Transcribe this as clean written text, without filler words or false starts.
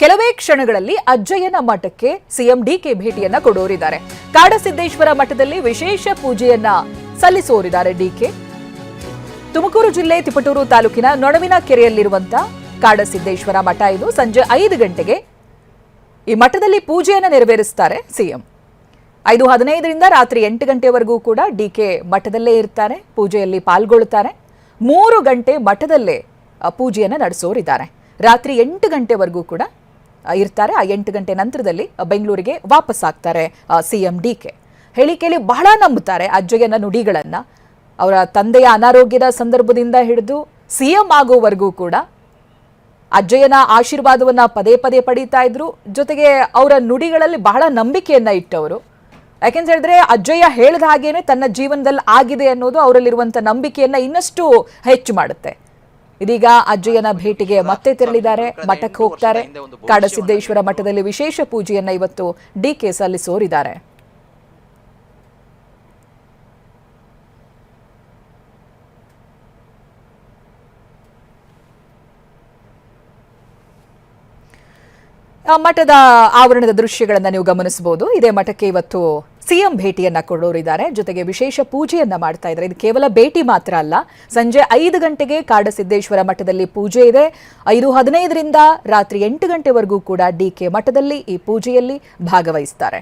ಕೆಲವೇ ಕ್ಷಣಗಳಲ್ಲಿ ಅಜ್ಜಯ್ಯನ ಮಠಕ್ಕೆ ಸಿಎಂ ಡಿಕೆ ಭೇಟಿಯನ್ನ ಕೊಡೋರಿದ್ದಾರೆ. ಕಾಡಸಿದ್ದೇಶ್ವರ ಮಠದಲ್ಲಿ ವಿಶೇಷ ಪೂಜೆಯನ್ನ ಸಲ್ಲಿಸೋರಿದ್ದಾರೆ ಡಿಕೆ. ತುಮಕೂರು ಜಿಲ್ಲೆ ತಿಪಟೂರು ತಾಲೂಕಿನ ನೊಣವಿನ ಕೆರೆಯಲ್ಲಿರುವಂತಹ ಕಾಡಸಿದ್ದೇಶ್ವರ ಮಠ ಇದು. ಸಂಜೆ 5 ಗಂಟೆಗೆ ಈ ಮಠದಲ್ಲಿ ಪೂಜೆಯನ್ನು ನೆರವೇರಿಸುತ್ತಾರೆ ಸಿಎಂ. 5:15ರಿಂದ ರಾತ್ರಿ 8 ಗಂಟೆವರೆಗೂ ಕೂಡ ಡಿಕೆ ಮಠದಲ್ಲೇ ಇರ್ತಾರೆ, ಪೂಜೆಯಲ್ಲಿ ಪಾಲ್ಗೊಳ್ಳುತ್ತಾರೆ. 3 ಗಂಟೆ ಮಠದಲ್ಲೇ ಪೂಜೆಯನ್ನು ನಡೆಸೋರಿದ್ದಾರೆ. ರಾತ್ರಿ 8 ಗಂಟೆವರೆಗೂ ಕೂಡ ಇರ್ತಾರೆ. ಆ 8 ಗಂಟೆ ನಂತರದಲ್ಲಿ ಬೆಂಗಳೂರಿಗೆ ವಾಪಸ್ ಆಗ್ತಾರೆ ಸಿಎಂ ಡಿಕೆ. ಹೇಳಿಕೆಯಲ್ಲಿ ಬಹಳ ನಂಬುತ್ತಾರೆ ಅಜ್ಜಯ್ಯನ ನುಡಿಗಳನ್ನ. ಅವರ ತಂದೆಯ ಅನಾರೋಗ್ಯದ ಸಂದರ್ಭದಿಂದ ಹಿಡಿದು ಸಿಎಂ ಆಗೋವರೆಗೂ ಕೂಡ ಅಜ್ಜಯ್ಯನ ಆಶೀರ್ವಾದವನ್ನ ಪದೇ ಪದೇ ಪಡೀತಾ ಇದ್ರು. ಜೊತೆಗೆ ಅವರ ನುಡಿಗಳಲ್ಲಿ ಬಹಳ ನಂಬಿಕೆಯನ್ನ ಇಟ್ಟವರು. ಯಾಕೆಂತ ಹೇಳಿದ್ರೆ ಅಜ್ಜಯ್ಯ ಹೇಳಿದ ಹಾಗೇನೆ ತನ್ನ ಜೀವನದಲ್ಲಿ ಆಗಿದೆ ಅನ್ನೋದು ಅವರಲ್ಲಿರುವಂತ ನಂಬಿಕೆಯನ್ನ ಇನ್ನಷ್ಟು ಹೆಚ್ಚು ಮಾಡುತ್ತೆ. ಇದೀಗ ಅಜ್ಜಯ್ಯನ ಭೇಟಿಗೆ ಮತ್ತೆ ತೆರಳಿದ್ದಾರೆ, ಮಠಕ್ಕೆ ಹೋಗ್ತಾರೆ. ಕಾಡಸಿದ್ದೇಶ್ವರ ಮಠದಲ್ಲಿ ವಿಶೇಷ ಪೂಜೆಯನ್ನ ಇವತ್ತು ಡಿಕೆ ಸಲ್ಲಿಸೋರಿದ್ದಾರೆ. ಮಠದ ಆವರಣದ ದೃಶ್ಯಗಳನ್ನು ನೀವು ಗಮನಿಸಬಹುದು. ಇದೇ ಮಠಕ್ಕೆ ಇವತ್ತು ಸಿಎಂ ಭೇಟಿಯನ್ನ ಕೊಡೋರಿದ್ದಾರೆ, ಜೊತೆಗೆ ವಿಶೇಷ ಪೂಜೆಯನ್ನ ಮಾಡ್ತಾ ಇದ್ದಾರೆ. ಇದು ಕೇವಲ ಭೇಟಿ ಮಾತ್ರ ಅಲ್ಲ. ಸಂಜೆ 5 ಗಂಟೆಗೆ ಕಾಡಸಿದ್ದೇಶ್ವರ ಮಠದಲ್ಲಿ ಪೂಜೆ ಇದೆ. 5:15ರಿಂದ ರಾತ್ರಿ 8 ಗಂಟೆವರೆಗೂ ಕೂಡ ಡಿಕೆ ಮಠದಲ್ಲಿ ಈ ಪೂಜೆಯಲ್ಲಿ ಭಾಗವಹಿಸ್ತಾರೆ.